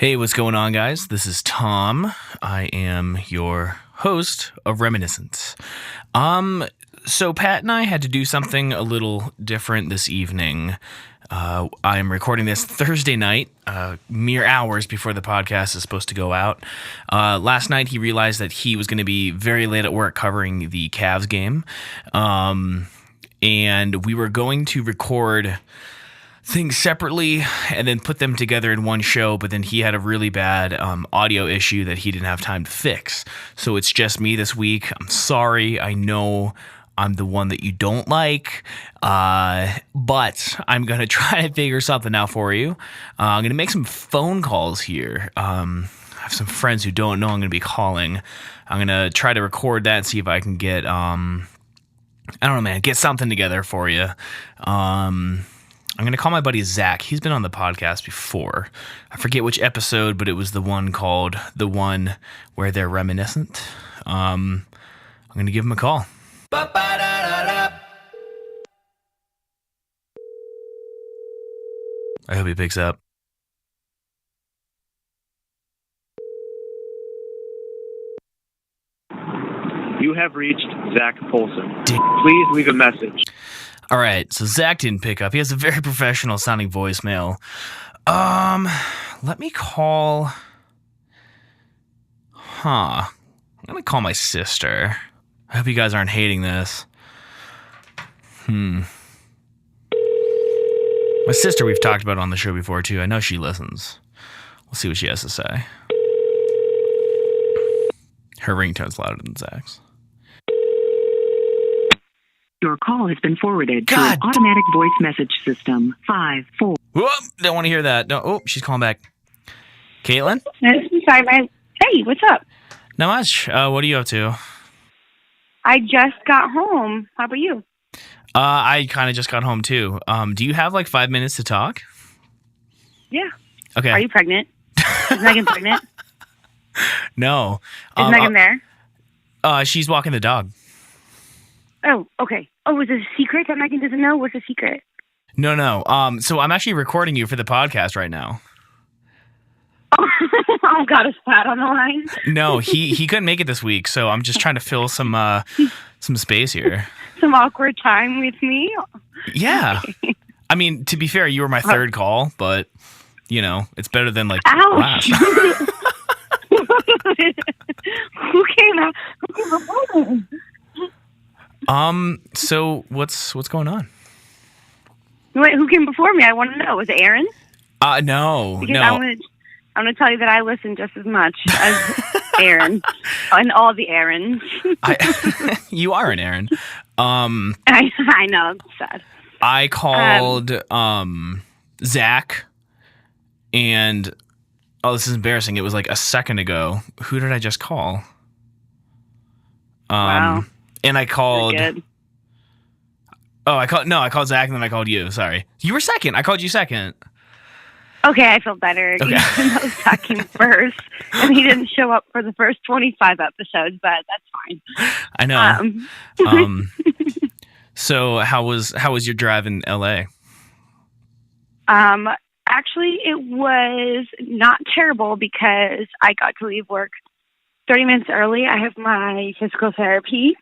Hey, what's going on, guys? This is Tom. I am your host of Reminiscence. So Pat and I had to do something a little different this evening. I am recording this Thursday night, mere hours before the podcast is supposed to go out. Last night, he realized that he was going to be very late at work covering the Cavs game. And we were going to record things separately and then put them together in one show, but then he had a really bad audio issue that he didn't have time to fix. So it's just me this week. I'm sorry. I know I'm the one that you don't like, but I'm going to try to figure something out for you. I'm going to make some phone calls here. I have some friends who don't know I'm going to be calling. I'm going to try to record that and see if I can get, I don't know, man, get something together for you. I'm going to call my buddy Zach. He's been on the podcast before. I forget which episode, but it was the one called The One Where They're Reminiscent. I'm going to give him a call. I hope he picks up. You have reached Zach Polson. Please leave a message. All right, so Zach didn't pick up. He has a very professional sounding voicemail. Let me call. I'm gonna call my sister. I hope you guys aren't hating this. My sister we've talked about on the show before too. I know she listens. We'll see what she has to say. Her ringtone's louder than Zach's. Your call has been forwarded to an automatic voice message system. 5-4. Whoop! Don't want to hear that. No. Oh, she's calling back. Caitlin? Sorry, man. Hey, what's up? Not much. What are you up to? I just got home. How about you? I kind of just got home too. Do you have like 5 minutes to talk? Yeah. Okay. Are you pregnant? Is Megan pregnant? No. Is Megan there? She's walking the dog. Oh, okay. Oh, is it a secret that Megan doesn't know? What's a secret? No. So I'm actually recording you for the podcast right now. Oh, God, is Pat on the line? No, he couldn't make it this week, so I'm just trying to fill some space here. Some awkward time with me? Yeah. I mean, to be fair, you were my third call, but, you know, it's better than, like, Ouch. last. Who came out? So what's going on? Wait, who came before me? I want to know. Was it Aaron? No. Because I'm going to tell you that I listen just as much as Aaron and all the Aarons. You are an Aaron. I know. It's sad. I called Zach, and this is embarrassing. It was like a second ago. Who did I just call? Wow. And I called. You're good. I called Zach, and then I called you. Sorry, you were second. I called you second. Okay, I feel better. Okay. Even though Zach came first, and he didn't show up for the first 25 episodes, but that's fine. I know. So how was your drive in LA? Actually, it was not terrible because I got to leave work 30 minutes early. I have my physical therapy.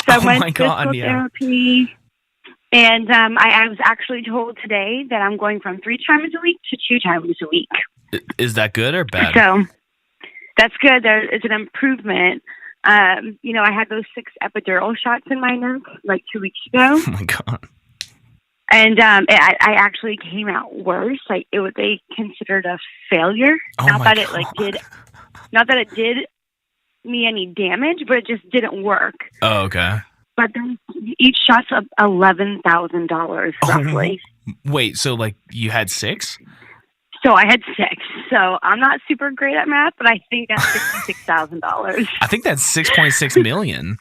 So I went to physical therapy, and I was actually told today that I'm going from 3 times a week to 2 times a week. Is that good or bad? So that's good. There is an improvement. I had those 6 epidural shots in my neck like 2 weeks ago. Oh my God. And I actually came out worse. Like they considered a failure. Oh Not my that God. Not that it did me any damage, but it just didn't work. Oh, okay. But then each shot's $11,000 roughly. Wait, so like you had 6? So I had 6. So I'm not super great at math, but I think that's $66,000. I think that's 6.6 million.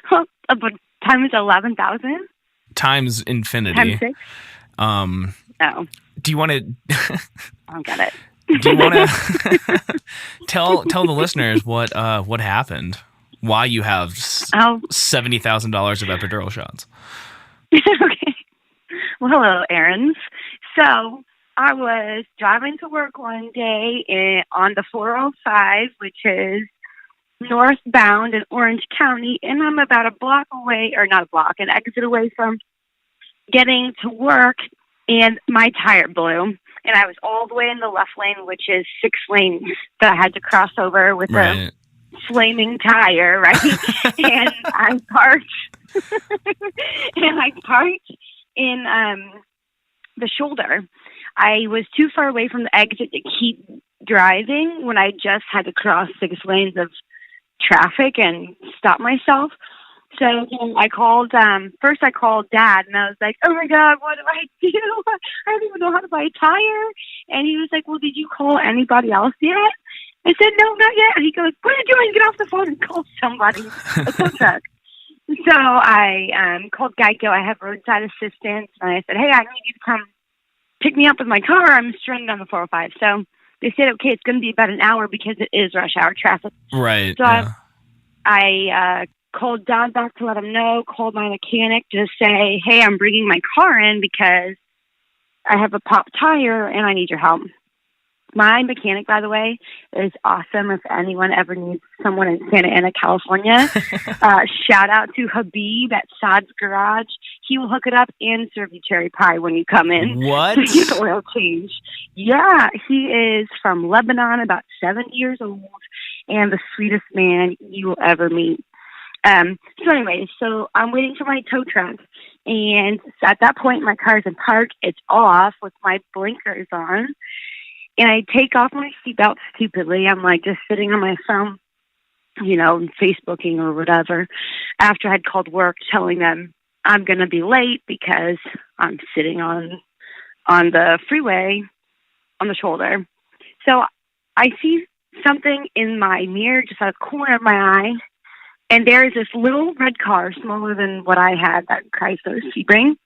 But times 11,000 times infinity. times 6. Oh, Do you want to? I don't get it. Do you want to tell the listeners what happened? Why you have $70,000 of epidural shots? Okay. Well, hello, Aaron. So I was driving to work one day on the 405, which is northbound in Orange County, and I'm about a block away, or not a block, an exit away from getting to work, and my tire blew. And I was all the way in the left lane, which is 6 lanes that I had to cross over with a flaming tire, right? And I parked in the shoulder. I was too far away from the exit to keep driving when I just had to cross 6 lanes of traffic and stop myself. So I called, first I called Dad, and I was like, oh my God, what do I do? I don't even know how to buy a tire. And he was like, well, did you call anybody else yet? I said, no, not yet. And he goes, what are you doing? Get off the phone and call somebody. A tow truck. So I called Geico. I have roadside assistance. And I said, hey, I need you to come pick me up with my car. I'm stranded on the 405. So they said, okay, it's going to be about an hour because it is rush hour traffic. Right. So I called Dad back to let him know, called my mechanic to say, hey, I'm bringing my car in because I have a popped tire and I need your help. My mechanic, by the way, is awesome. If anyone ever needs someone in Santa Ana, California, shout out to Habib at Saad's Garage. He will hook it up and serve you cherry pie when you come in. What? To get the oil change. Yeah, he is from Lebanon, about 70 years old, and the sweetest man you will ever meet. So anyway, so I'm waiting for my tow truck, and at that point, my car's in park. It's off with my blinkers on. And I take off my seatbelt stupidly. I'm like just sitting on my phone, you know, Facebooking or whatever, after I'd called work telling them I'm going to be late because I'm sitting on the freeway on the shoulder. So I see something in my mirror, just out of the corner of my eye, and there is this little red car, smaller than what I had, that Chrysler Sebring,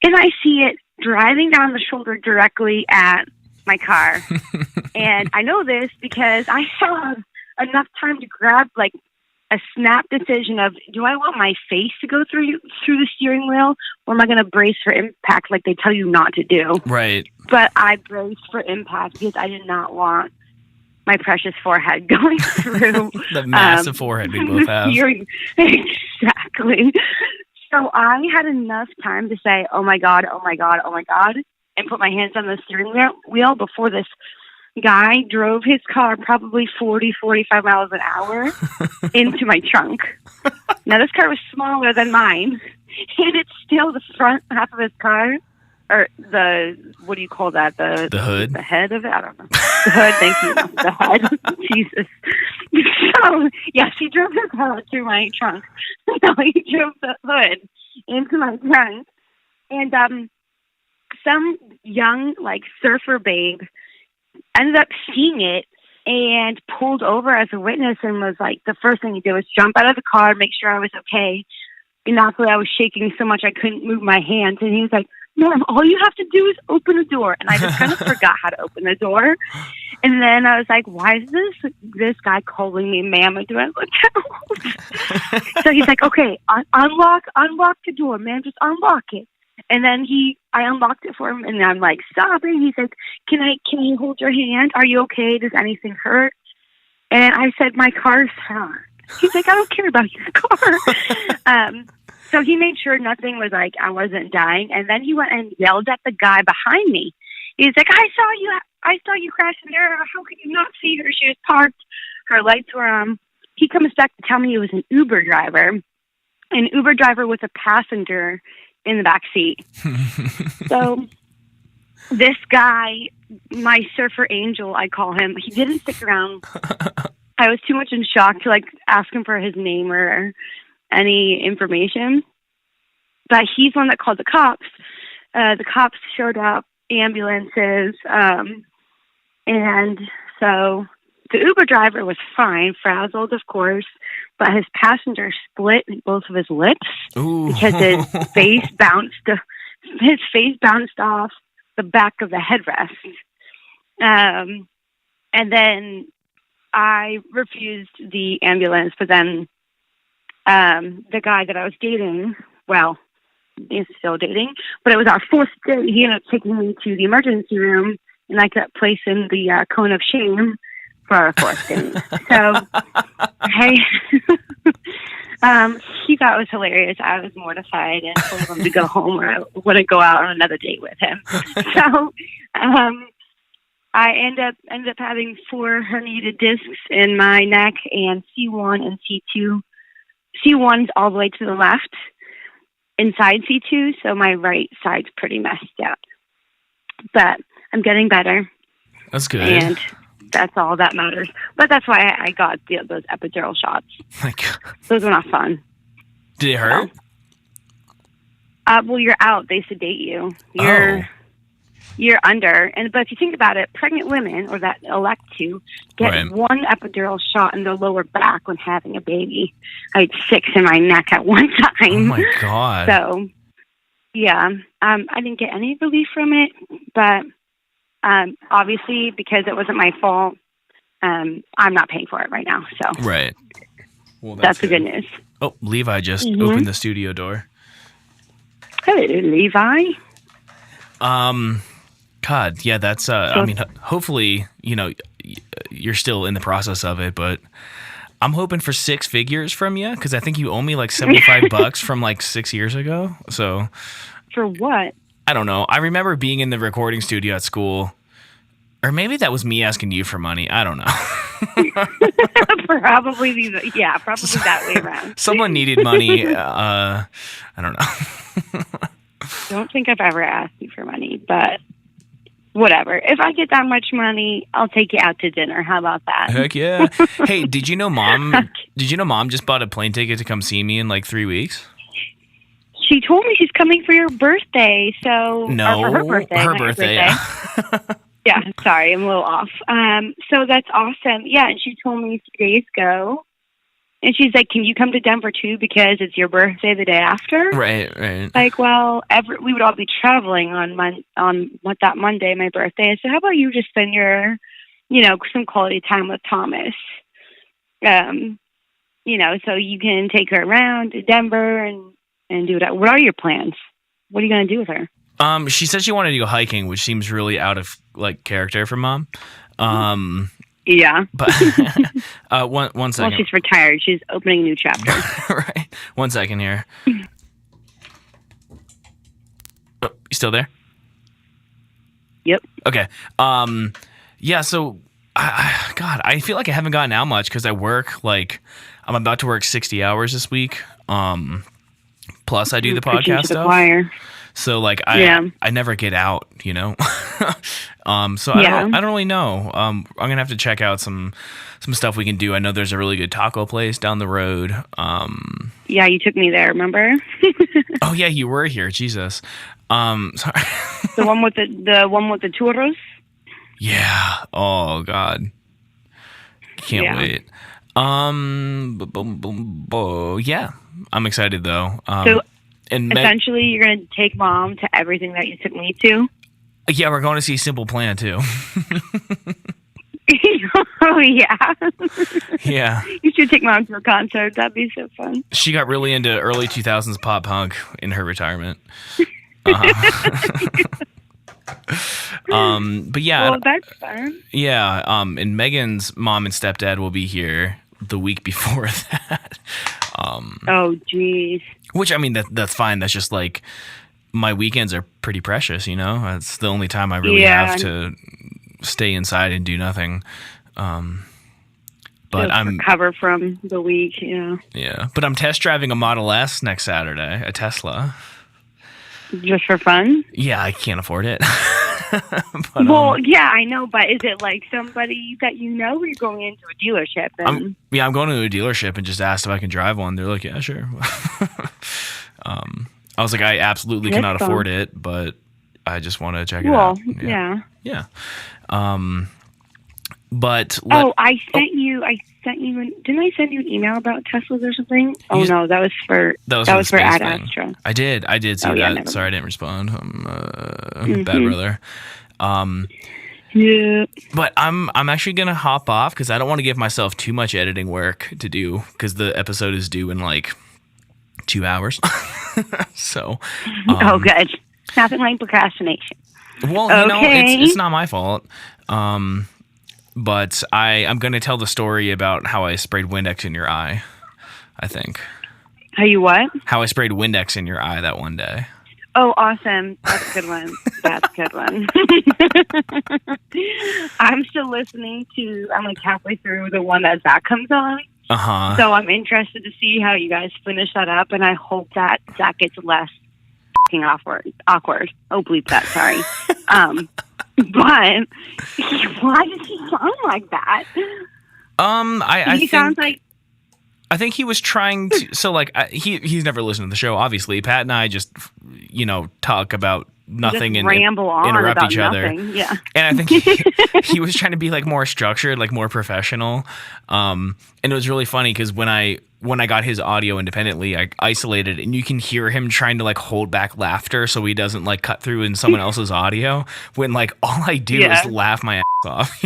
and I see it driving down the shoulder directly at my car. And I know this because I have enough time to grab like a snap decision of, do I want my face to go through the steering wheel, or am I going to brace for impact like they tell you not to do? Right. But I braced for impact because I did not want my precious forehead going through the massive forehead we both have. Exactly. So I had enough time to say, oh my God, oh my God, oh my God, and put my hands on the steering wheel before this guy drove his car probably 40, 45 miles an hour into my trunk. Now, this car was smaller than mine, and it's still the front half of his car, or what do you call that? The hood? The head of it? I don't know. The hood, thank you. The head. Jesus. So, yes, he drove his car through my trunk. No, he drove the hood into my trunk. And, some young, like, surfer babe ended up seeing it and pulled over as a witness and was like, the first thing he did was jump out of the car, make sure I was okay. And naturally, I was shaking so much I couldn't move my hands. And he was like, Ma'am, all you have to do is open the door. And I just kind of forgot how to open the door. And then I was like, why is this guy calling me ma'am? And do I look out? So he's like, okay, unlock the door, man. Just unlock it. And then I unlocked it for him, and I'm like, stop it. He's like, can I hold your hand? Are you okay? Does anything hurt? And I said, my car's hot. He's like, I don't care about your car. So he made sure nothing was like, I wasn't dying. And then he went and yelled at the guy behind me. He's like, I saw you crash into her. How could you not see her? She was parked. Her lights were on. He comes back to tell me he was an Uber driver. An Uber driver with a passenger in the back seat. So this guy, my surfer angel, I call him, he didn't stick around. I was too much in shock to like ask him for his name or any information. But he's one that called the cops. The cops showed up, ambulances, and so the Uber driver was fine, frazzled, of course, but his passenger split both of his lips. Ooh. Because his face bounced off the back of the headrest. And then I refused the ambulance, but then the guy that I was dating, well, is still dating. But it was our fourth date. He ended up taking me to the emergency room, and I got placed in the cone of shame for our fourth date. So, hey, he thought it was hilarious. I was mortified and told him to go home, or I wouldn't go out on another date with him. So, I ended up having 4 herniated discs in my neck and C1 and C2. C1's all the way to the left inside C2, so my right side's pretty messed up. But I'm getting better. That's good. And that's all that matters. But that's why I got those epidural shots. Those were not fun. Did it hurt? Well, you're out. They sedate you. You're under. But if you think about it, pregnant women, or that elect to, get one epidural shot in their lower back when having a baby. I had 6 in my neck at one time. Oh, my God. So, yeah. I didn't get any relief from it, but obviously, because it wasn't my fault, I'm not paying for it right now. So, right. Well, that's the good news. Oh, Levi just opened the studio door. Hey, Levi. God, yeah, that's, I mean, hopefully, you're still in the process of it, but I'm hoping for 6 figures from you, because I think you owe me like $75 from like 6 years ago. So, for what? I don't know. I remember being in the recording studio at school, or maybe that was me asking you for money. I don't know. Probably that way around. Someone needed money. I don't know. Don't think I've ever asked you for money, but whatever. If I get that much money, I'll take you out to dinner. How about that? Heck yeah. Hey, did you know mom just bought a plane ticket to come see me in like 3 weeks? She told me she's coming for your birthday. So no, or for her birthday. Yeah, sorry, I'm a little off. So that's awesome. Yeah, and she told me 3 days ago. And she's like, "Can you come to Denver too? Because it's your birthday the day after." Right. Like, well, we would all be traveling on that Monday, my birthday. So how about you just spend your, some quality time with Thomas? So you can take her around to Denver and do that. What are your plans? What are you going to do with her? She said she wanted to go hiking, which seems really out of like character for mom. Yeah. But one second. Well, she's retired. She's opening a new chapter. Right. 1 second here. Oh, you still there? Yep. Okay. Yeah, so I feel like I haven't gotten out much because I work I'm about to work 60 hours this week. Plus I do the podcast stuff. Choir. So I never get out, So I don't really know. I'm gonna have to check out some stuff we can do. I know there's a really good taco place down the road. Yeah, you took me there, remember? Oh yeah, you were here. Jesus. Sorry. The one with the churros? Yeah. Oh God. Can't wait. Yeah. I'm excited though. And essentially, you're going to take mom to everything that you took me to? Yeah, we're going to see Simple Plan, too. Oh, yeah. Yeah. You should take mom to a concert. That'd be so fun. She got really into early 2000s pop punk in her retirement. But yeah. Well, that's fun. Yeah. And Megan's mom and stepdad will be here the week before that. Oh, geez. Which, I mean, that's fine. That's just like my weekends are pretty precious, That's the only time I really have to stay inside and do nothing. But I'm recover from the week, Yeah, but I'm test driving a Model S next Saturday, a Tesla. Just for fun? Yeah, I can't afford it. But, yeah, I know, but is it like somebody that you know, or you're going into a dealership? I'm going to a dealership and just asked if I can drive one. They're like, yeah, sure. I was like, I absolutely cannot afford it, but I just want to check it out. Yeah. But I sent you. Didn't I send you an email about Teslas or something? Oh no, that was for Ad Astra. I did see that. Yeah, sorry, I didn't respond. I'm bad brother. Yeah. But I'm actually gonna hop off because I don't want to give myself too much editing work to do because the episode is due in like 2 hours. So, oh, good. Nothing like procrastination. Well, you know, it's not my fault. But I'm going to tell the story about how I sprayed Windex in your eye, I think. How you what? How I sprayed Windex in your eye that one day. Oh, awesome. That's a good one. That's a good one. I'm still listening to, I'm like halfway through the one that Zach comes on. Uh-huh. So I'm interested to see how you guys finish that up, and I hope that Zach gets less fucking awkward. Oh, bleep that, sorry. But why does he sound like that? I sounds like... I think he was trying to. So, like, he's never listened to the show. Obviously, Pat and I just, talk about nothing and ramble on interrupt about each other. Yeah, and I think he was trying to be like more structured, like more professional. And it was really funny because when I got his audio independently, I isolated, and you can hear him trying to like hold back laughter so he doesn't like cut through in someone else's audio. When like all I do is laugh my ass off,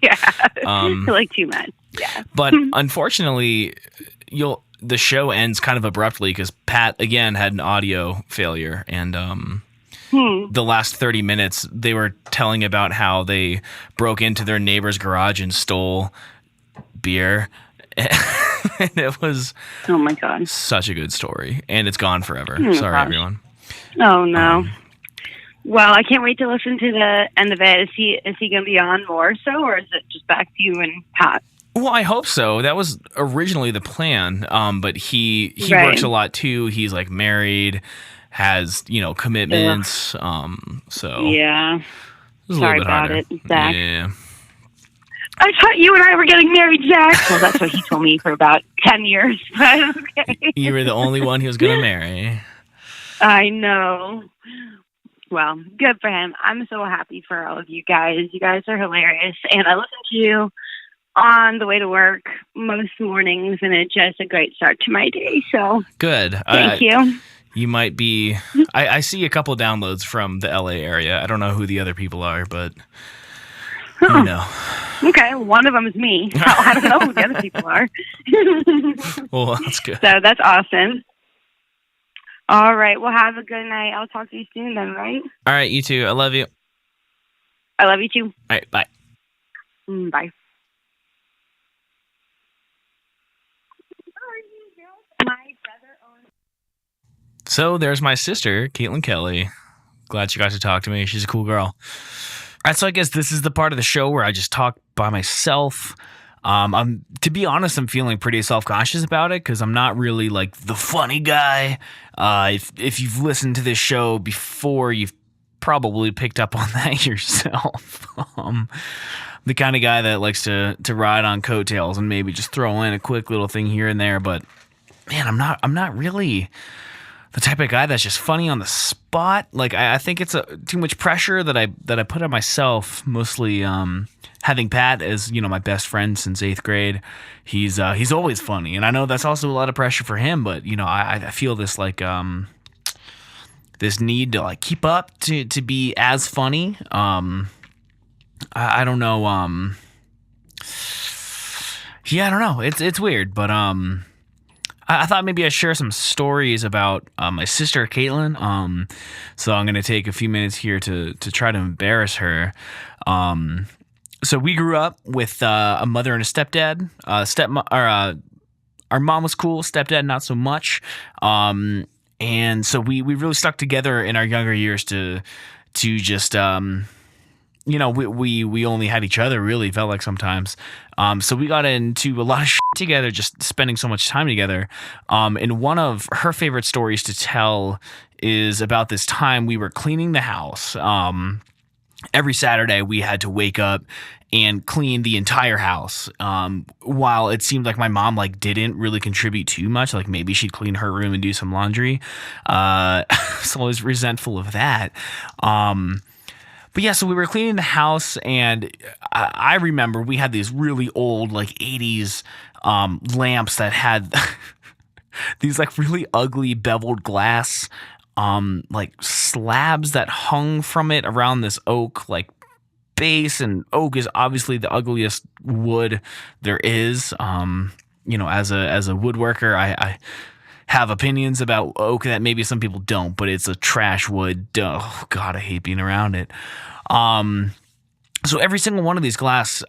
yeah, like too much. Yeah. But unfortunately, the show ends kind of abruptly because Pat again had an audio failure, and the last 30 minutes they were telling about how they broke into their neighbor's garage and stole beer. And it was oh my god, such a good story, and it's gone forever. Sorry, everyone. Oh no. Well, I can't wait to listen to the end of it. Is he going to be on more so, or is it just back to you and Pat? Well, I hope so. That was originally the plan. But he works a lot too. He's like married, has commitments. So yeah. Sorry about it, Zach. Yeah. I thought you and I were getting married, Zach. Well, that's what he told me for about 10 years. But okay. You were the only one he was going to marry. I know. Well, good for him. I'm so happy for all of you guys. You guys are hilarious. And I listen to you on the way to work most mornings, and it's just a great start to my day. So good. Thank you. You might be... I see a couple downloads from the LA area. I don't know who the other people are, but you know. Okay, one of them is me. I don't know who the other people are. Well, that's good. So that's awesome. All right, well, have a good night. I'll talk to you soon then, right? All right, you too. I love you. I love you too. All right, bye. Bye. So there's my sister, Caitlin Kelly. Glad she got to talk to me. She's a cool girl. All right, so I guess this is the part of the show where I just talk by myself. To be honest, I'm feeling pretty self-conscious about it because I'm not really like the funny guy. If you've listened to this show before, you've probably picked up on that yourself. The kind of guy that likes to ride on coattails and maybe just throw in a quick little thing here and there. But man, I'm not really the type of guy that's just funny on the spot. Like I think it's too much pressure that I put on myself. Mostly having Pat as my best friend since 8th grade. He's always funny, and I know that's also a lot of pressure for him. But I feel this like this need to like keep up to be as funny. I don't know. Yeah, I don't know. It's weird, but I thought maybe I'd share some stories about my sister Caitlin. So I'm gonna take a few minutes here to try to embarrass her. So we grew up with a mother and a stepdad. Our mom was cool, stepdad not so much. And so we really stuck together in our younger years to just we only had each other, really felt like sometimes. So we got into a lot of shit together, just spending so much time together. And one of her favorite stories to tell is about this time we were cleaning the house. Every Saturday we had to wake up and clean the entire house. While it seemed like my mom didn't really contribute too much, like maybe she'd clean her room and do some laundry. So I was resentful of that. But yeah, so we were cleaning the house, and I remember we had these really old 80s lamps that had these really ugly beveled glass slabs that hung from it around this oak base, and oak is obviously the ugliest wood there is. As a woodworker, I have opinions about oak that maybe some people don't, but it's a trash wood. Oh God, I hate being around it. So every single one of these glass,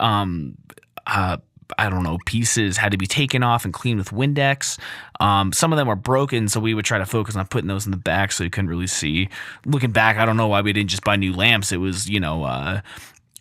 pieces had to be taken off and cleaned with Windex. Some of them were broken, so we would try to focus on putting those in the back so you couldn't really see. Looking back, I don't know why we didn't just buy new lamps. It was,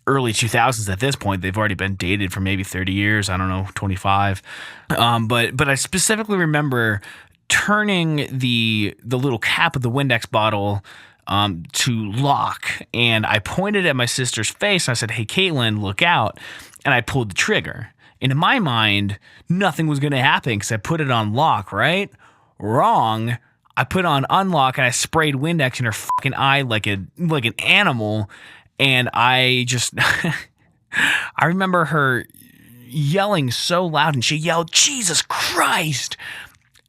early 2000s at this point. They've already been dated for maybe 30 years. I don't know, 25. But I specifically remember turning the little cap of the Windex bottle to lock, and I pointed at my sister's face and I said, "Hey, Caitlin, look out." And I pulled the trigger. And in my mind, nothing was going to happen because I put it on lock, right? Wrong. I put it on unlock and I sprayed Windex in her fucking eye like an animal. And I just, I remember her yelling so loud, and she yelled, "Jesus Christ."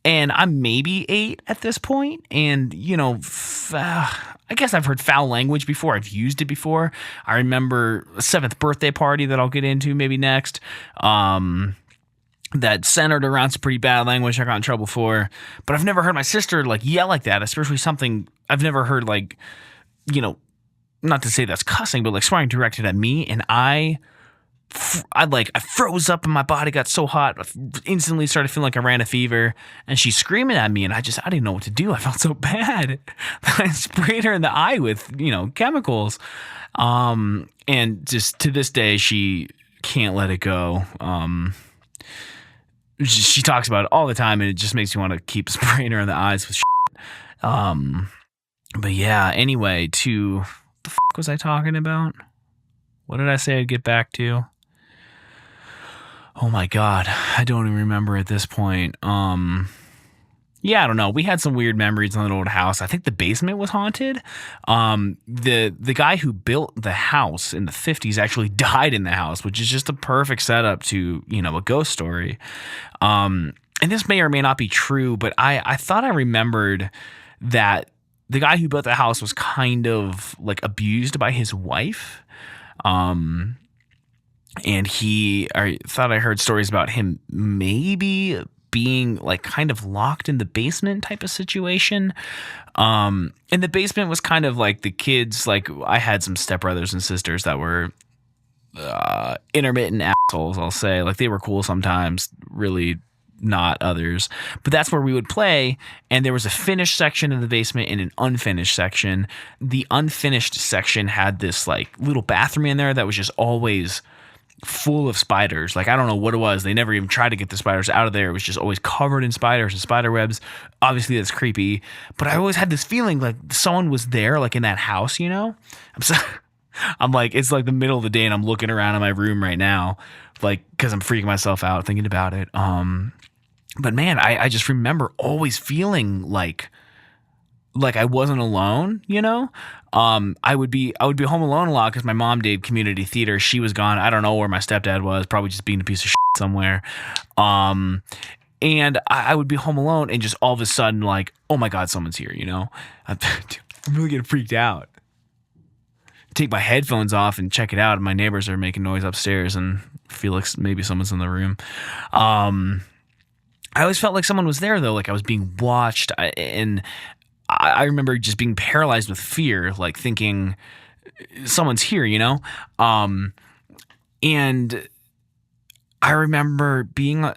And I'm maybe 8 at this point. And, I guess I've heard foul language before. I've used it before. I remember a 7th birthday party that I'll get into maybe next, that centered around some pretty bad language I got in trouble for. But I've never heard my sister yell like that, especially something I've never heard not to say that's cussing, but swearing directed at me. And I froze up and my body got so hot. I instantly started feeling like I ran a fever, and she's screaming at me, and I didn't know what to do. I felt so bad. I sprayed her in the eye with, chemicals. And just to this day, she can't let it go. She talks about it all the time, and it just makes me want to keep spraying her in the eyes with shit. But yeah, anyway, what the fuck was I talking about? What did I say I'd get back to? Oh my God, I don't even remember at this point. Yeah, I don't know. We had some weird memories in that old house. I think the basement was haunted. The guy who built the house in the 50s actually died in the house, which is just a perfect setup to, a ghost story. And this may or may not be true, but I thought I remembered that the guy who built the house was kind of abused by his wife. And I thought I heard stories about him maybe being kind of locked in the basement type of situation. And the basement was kind of the kids, I had some stepbrothers and sisters that were intermittent assholes, I'll say. They were cool sometimes, really not others. But that's where we would play, and there was a finished section in the basement and an unfinished section. The unfinished section had this little bathroom in there that was just always full of spiders. I don't know what it was. They never even tried to get the spiders out of there. It was just always covered in spiders and spider webs. Obviously that's creepy, but I always had this feeling someone was there in that house, I'm it's the middle of the day and I'm looking around in my room right now, because I'm freaking myself out thinking about it. But man, I just remember always feeling like I wasn't alone, I would be home alone a lot because my mom did community theater. She was gone. I don't know where my stepdad was, probably just being a piece of shit somewhere. And I would be home alone and just all of a sudden oh my God, someone's here, I'm really getting freaked out. Take my headphones off and check it out, and my neighbors are making noise upstairs and feel like maybe someone's in the room. I always felt like someone was there though, I was being watched, and I remember just being paralyzed with fear, thinking someone's here, and I remember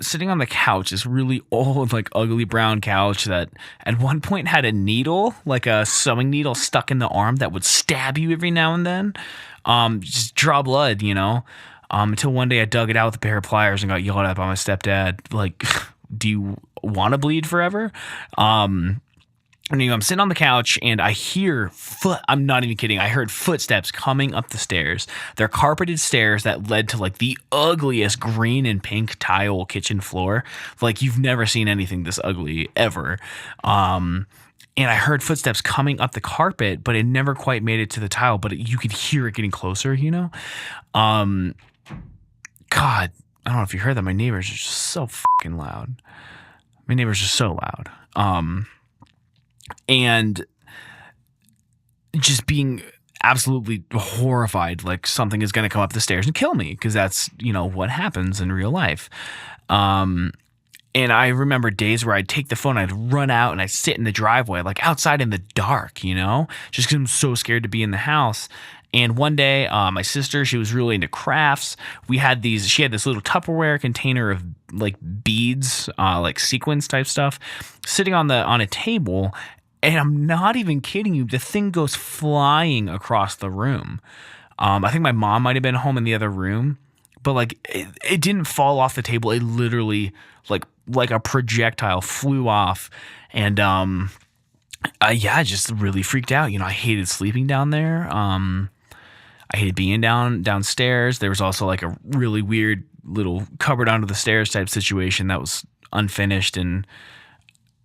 sitting on the couch, this really old, ugly brown couch that at one point had a needle, a sewing needle stuck in the arm that would stab you every now and then, just draw blood, until one day I dug it out with a pair of pliers and got yelled at by my stepdad, do you want to bleed forever? And I'm sitting on the couch and I hear I'm not even kidding. I heard footsteps coming up the stairs. They're carpeted stairs that led to the ugliest green and pink tile kitchen floor. You've never seen anything this ugly ever. And I heard footsteps coming up the carpet, but it never quite made it to the tile, but you could hear it getting closer, God, I don't know if you heard that. My neighbors are just so fucking loud. My neighbors are so loud. And just being absolutely horrified, something is going to come up the stairs and kill me, because that's, what happens in real life. And I remember days where I'd take the phone, I'd run out and I'd sit in the driveway, like outside in the dark, you know, just because I'm so scared to be in the house. And one day, my sister, she was really into crafts. She had this little Tupperware container of like beads, like sequins type stuff, sitting on a table. And I'm not even kidding you. The thing goes flying across the room. I think my mom might have been home in the other room, but like it didn't fall off the table. It literally like a projectile flew off. And I just really freaked out. You know, I hated sleeping down there. I hated being downstairs. There was also like a really weird little cupboard under the stairs type situation that was unfinished and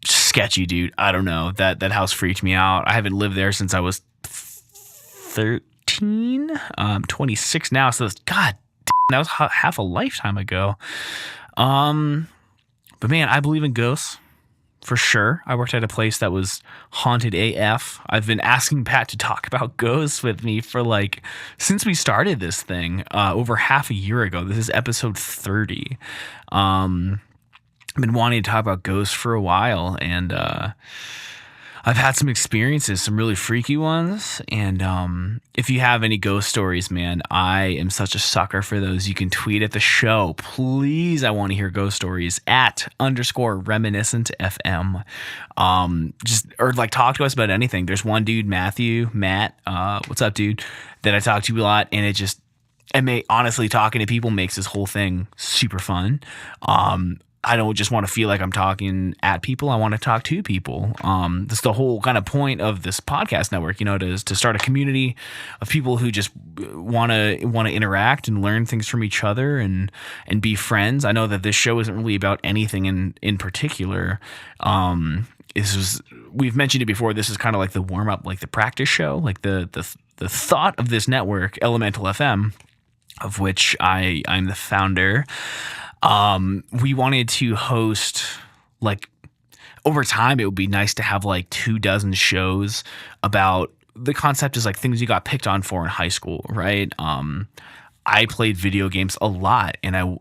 sketchy, dude. I don't know. That house freaked me out. I haven't lived there since I was 13. 26 now. So God, that was half a lifetime ago. But man, I believe in ghosts. For sure. I worked at a place that was haunted AF. I've been asking Pat to talk about ghosts with me for since we started this thing, over half a year ago. This is episode 30. I've been wanting to talk about ghosts for a while, and I've had some experiences, some really freaky ones. And if you have any ghost stories, man, I am such a sucker for those. You can tweet at the show. Please, I want to hear ghost stories at _reminiscent_FM. Or talk to us about anything. There's one dude, Matt, what's up, dude, that I talk to a lot. And honestly, talking to people makes this whole thing super fun. I don't just want to feel like I'm talking at people. I want to talk to people. That's the whole kind of point of this podcast network, you know, to start a community of people who just want to interact and learn things from each other and be friends. I know that this show isn't really about anything in particular. We've mentioned it before. This is kind of like the warm up, like the practice show, like the thought of this network, Elemental FM, of which I'm the founder. We wanted to host, over time, it would be nice to have 24 shows about, the concept is things you got picked on for in high school, right? I played video games a lot, and I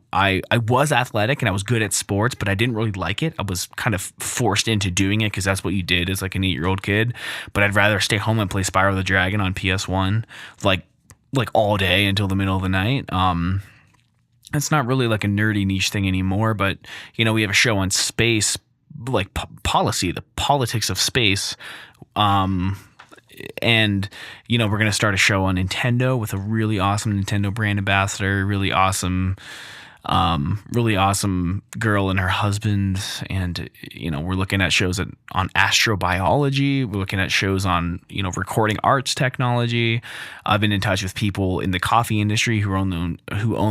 was athletic and I was good at sports, but I didn't really like it. I was kind of forced into doing it because that's what you did as an 8-year-old kid. But I'd rather stay home and play Spyro the Dragon on PS1, all day until the middle of the night. It's not really a nerdy niche thing anymore, but we have a show on space, policy, the politics of space. And we're going to start a show on Nintendo with a really awesome Nintendo brand ambassador, really awesome girl and her husband. And, we're looking at shows on astrobiology. We're looking at shows on, recording arts technology. I've been in touch with people in the coffee industry who own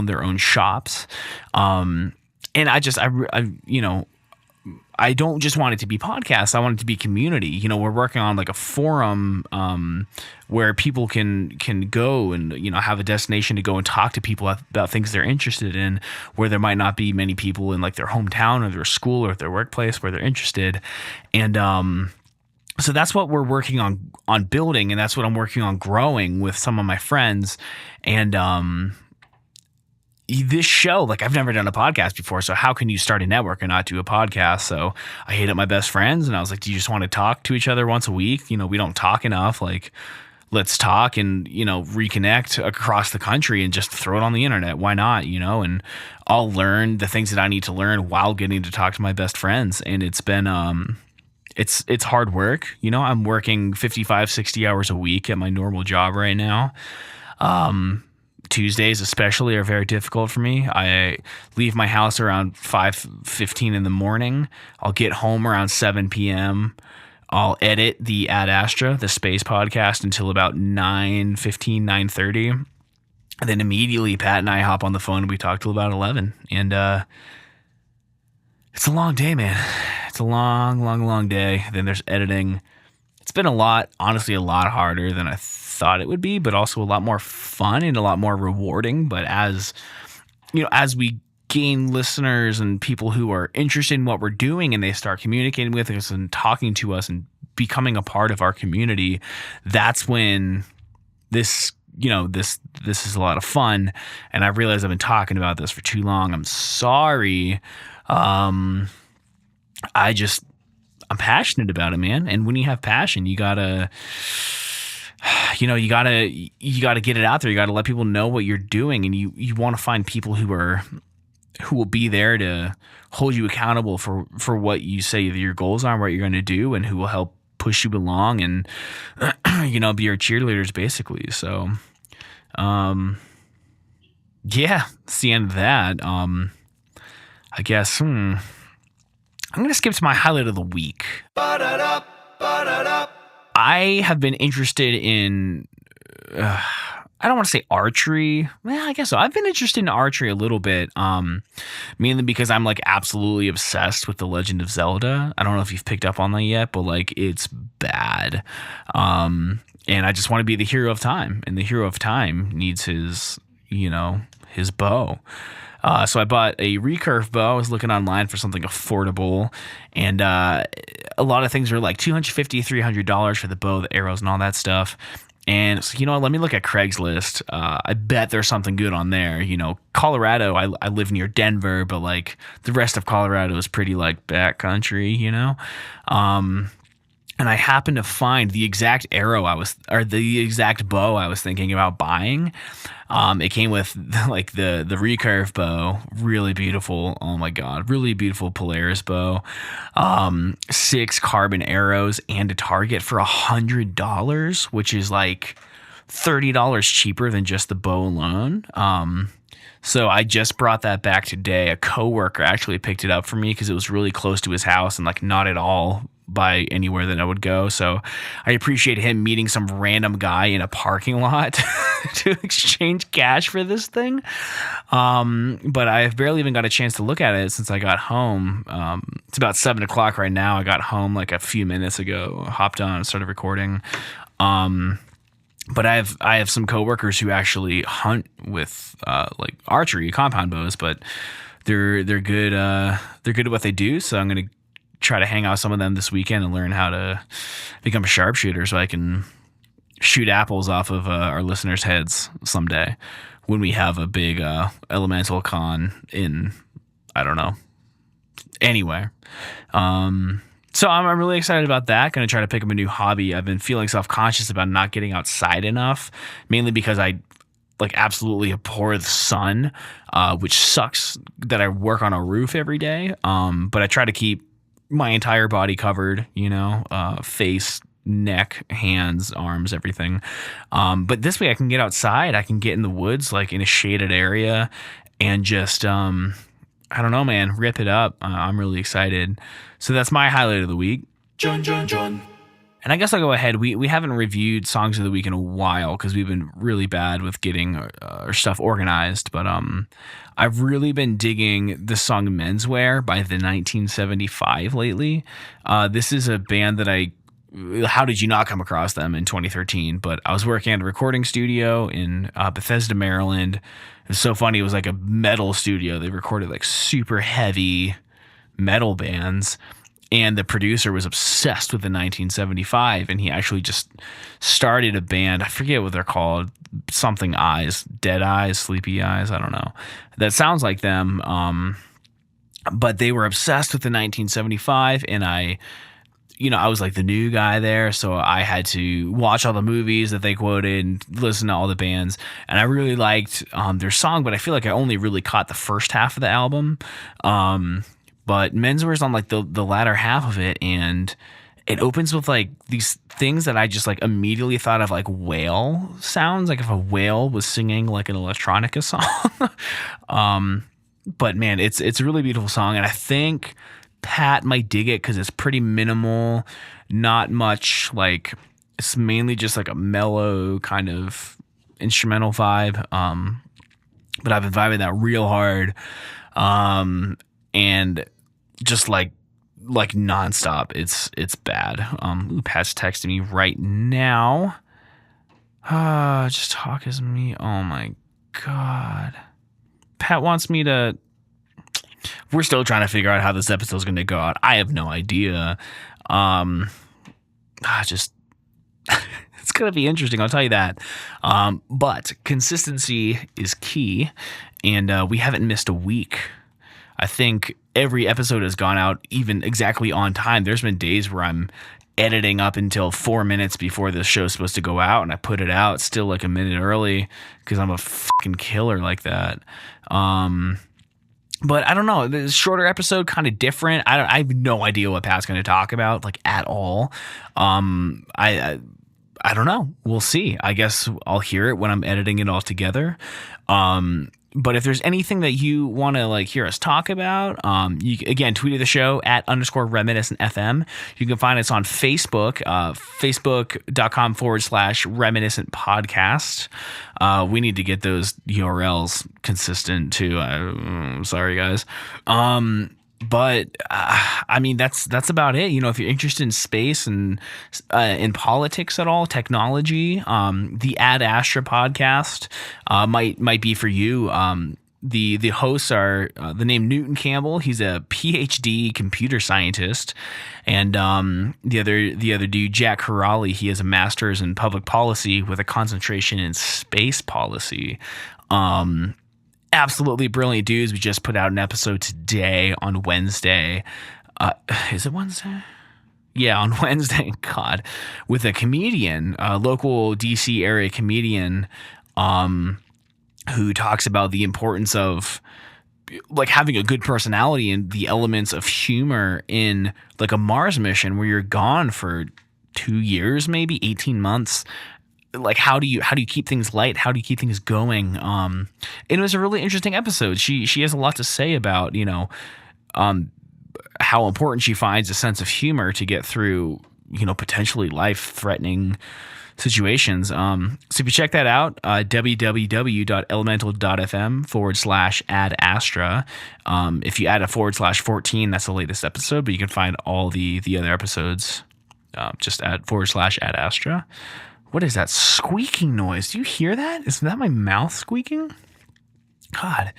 their own shops. And I don't just want it to be podcasts. I want it to be community. We're working on a forum where people can go and, have a destination to go and talk to people about things they're interested in, where there might not be many people in their hometown or their school or their workplace where they're interested. And so that's what we're working on building, and that's what I'm working on growing with some of my friends. And this show, I've never done a podcast before, so how can you start a network and not do a podcast? So I hit up my best friends and I was like, do you just want to talk to each other once a week? We don't talk enough. Let's talk and, reconnect across the country and just throw it on the internet. Why not? And I'll learn the things that I need to learn while getting to talk to my best friends. And it's been, it's hard work. I'm working 55, 60 hours a week at my normal job right now. Tuesdays especially are very difficult for me. I leave my house around 5:15 in the morning. I'll get home around 7 p.m. I'll edit the Ad Astra, the space podcast, until about 9:15, 9:30. And then immediately Pat and I hop on the phone and we talk till about 11. And it's a long day, man. It's a long day. Then there's editing. It's been honestly a lot harder than I thought it would be, but also a lot more fun and a lot more rewarding. But as we gain listeners and people who are interested in what we're doing and they start communicating with us and talking to us and becoming a part of our community, that's when this is a lot of fun. And I realize I've been talking about this for too long. I'm sorry. I'm passionate about it, man. And when you have passion, you gotta get it out there. You gotta let people know what you're doing, and you want to find people who will be there to hold you accountable for what you say your goals are and what you're going to do, and who will help push you along and be your cheerleaders, basically. So it's the end of that. I guess I'm going to skip to my highlight of the week. I have been interested in I don't want to say archery. Well, I guess so. I've been interested in archery a little bit, mainly because I'm like absolutely obsessed with The Legend of Zelda. I don't know if you've picked up on that yet, but like it's bad. And I just want to be the hero of time, and the hero of time needs his bow. So I bought a Recurve Bow. I was looking online for something affordable, and a lot of things are like $250, $300 for the bow, the arrows, and all that stuff. And so, let me look at Craigslist. I bet there's something good on there. Colorado, I live near Denver, but like the rest of Colorado is pretty like backcountry, And I happened to find the exact the exact bow I was thinking about buying. It came with like the Recurve bow, really beautiful. Oh my God, really beautiful Polaris bow. 6 carbon arrows and a target for $100, which is like $30 cheaper than just the bow alone. So I just brought that back today. A coworker actually picked it up for me because it was really close to his house and like not at all by anywhere that I would go. So I appreciate him meeting some random guy in a parking lot to exchange cash for this thing. But I've barely even got a chance to look at it since I got home. It's about 7:00 right now. I got home like a few minutes ago, hopped on and started recording. But I have some coworkers who actually hunt with like archery compound bows, but they're good. They're good at what they do. So I'm going to try to hang out with some of them this weekend and learn how to become a sharpshooter, so I can shoot apples off of our listeners' heads someday when we have a big elemental con in, I don't know, anywhere. So I'm really excited about that. Going to try to pick up a new hobby. I've been feeling self-conscious about not getting outside enough, mainly because I like absolutely abhor the sun, which sucks that I work on a roof every day. But I try to keep my entire body covered, face, neck, hands, arms, everything. But this way I can get outside. I can get in the woods, like in a shaded area, and just, I don't know, man, rip it up. I'm really excited. So that's my highlight of the week. John. And I guess I'll go ahead. We haven't reviewed songs of the week in a while because we've been really bad with getting our stuff organized. But I've really been digging the song Menswear by the 1975 lately. This is a band that how did you not come across them in 2013? But I was working at a recording studio in Bethesda, Maryland. It was so funny. It was like a metal studio. They recorded like super heavy metal bands. And the producer was obsessed with the 1975, and he actually just started a band. I forget what they're called. Something Eyes, Dead Eyes, Sleepy Eyes. I don't know. That sounds like them. But they were obsessed with the 1975, and I was like the new guy there, so I had to watch all the movies that they quoted and listen to all the bands. And I really liked their song, but I feel like I only really caught the first half of the album. But Menswear's on like the latter half of it, and it opens with like these things that I just like immediately thought of like whale sounds, like if a whale was singing like an electronica song. But man, it's a really beautiful song, and I think Pat might dig it because it's pretty minimal, not much like, it's mainly just like a mellow kind of instrumental vibe. But I've been vibing that real hard. And just like nonstop. It's bad. Pat's texting me right now. Just talk as me. Oh my God. Pat wants me to. We're still trying to figure out how this episode is going to go out. I have no idea. It's going to be interesting. I'll tell you that. But consistency is key, and we haven't missed a week. I think every episode has gone out even exactly on time. There's been days where I'm editing up until 4 minutes before the show's supposed to go out, and I put it out still like a minute early because I'm a fucking killer like that. But I don't know. The shorter episode, kind of different. I have no idea what Pat's going to talk about, like, at all. I don't know. We'll see. I guess I'll hear it when I'm editing it all together. But if there's anything that you want to like hear us talk about, you again tweet at the show at _reminiscent_FM. You can find us on Facebook, facebook.com/reminiscent podcast. We need to get those URLs consistent too. Sorry guys. But I mean, that's about it. You know, if you're interested in space and in politics at all, technology, the Ad Astra podcast might be for you. The hosts are the name Newton Campbell. He's a PhD computer scientist, and the other dude, Jack Harali. He has a master's in public policy with a concentration in space policy. Absolutely brilliant dudes. We just put out an episode today on Wednesday. Is it Wednesday? Yeah, on Wednesday. God, with a comedian, a local DC area comedian, who talks about the importance of like having a good personality and the elements of humor in like a Mars mission where you're gone for 2 years, maybe 18 months. Like how do you keep things light? How do you keep things going? And it was a really interesting episode. She has a lot to say about, you know, how important she finds a sense of humor to get through, you know, potentially life-threatening situations. So if you check that out, www.elemental.fm/Ad Astra. If you add a /14, that's the latest episode, but you can find all the other episodes just at /Ad Astra. What is that squeaking noise? Do you hear that? Is that my mouth squeaking? God.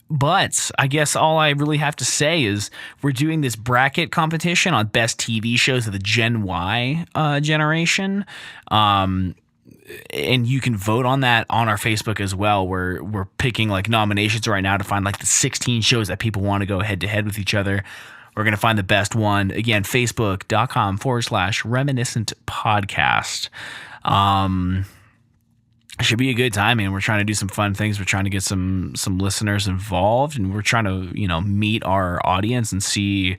But I guess all I really have to say is we're doing this bracket competition on best TV shows of the Gen Y generation. And you can vote on that on our Facebook as well. We're picking like nominations right now to find like the 16 shows that people want to go head to head with each other. We're going to find the best one. Again, facebook.com/reminiscent podcast. It should be a good time, man. We're trying to do some fun things. We're trying to get some listeners involved, and we're trying to, you know, meet our audience and see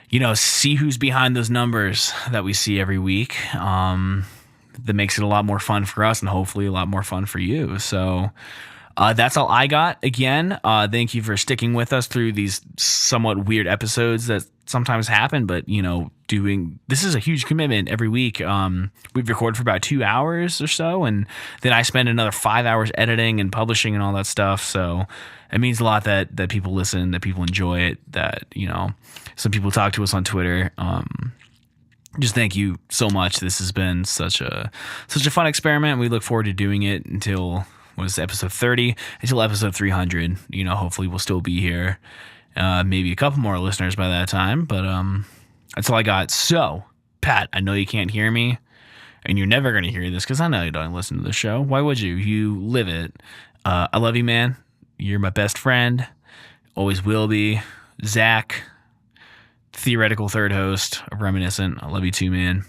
who's behind those numbers that we see every week. That makes it a lot more fun for us and hopefully a lot more fun for you. So that's all I got. Again, thank you for sticking with us through these somewhat weird episodes that sometimes happen, but, you know, this is a huge commitment every week. We've recorded for about 2 hours or so, and then I spend another 5 hours editing and publishing and all that stuff. So it means a lot that people listen, that people enjoy it, that, you know, some people talk to us on Twitter. Just thank you so much. This has been such a fun experiment. We look forward to doing it until episode 30, until episode 300. You know, hopefully we'll still be here. Maybe a couple more listeners by that time, but that's all I got. So, Pat, I know you can't hear me, and you're never going to hear this because I know you don't listen to the show. Why would you? You live it. I love you, man. You're my best friend. Always will be. Zach, theoretical third host of Reminiscent. I love you too, man.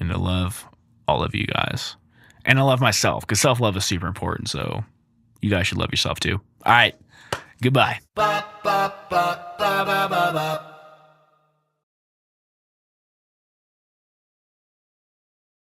And I love all of you guys. And I love myself because self-love is super important. So you guys should love yourself too. All right. Goodbye.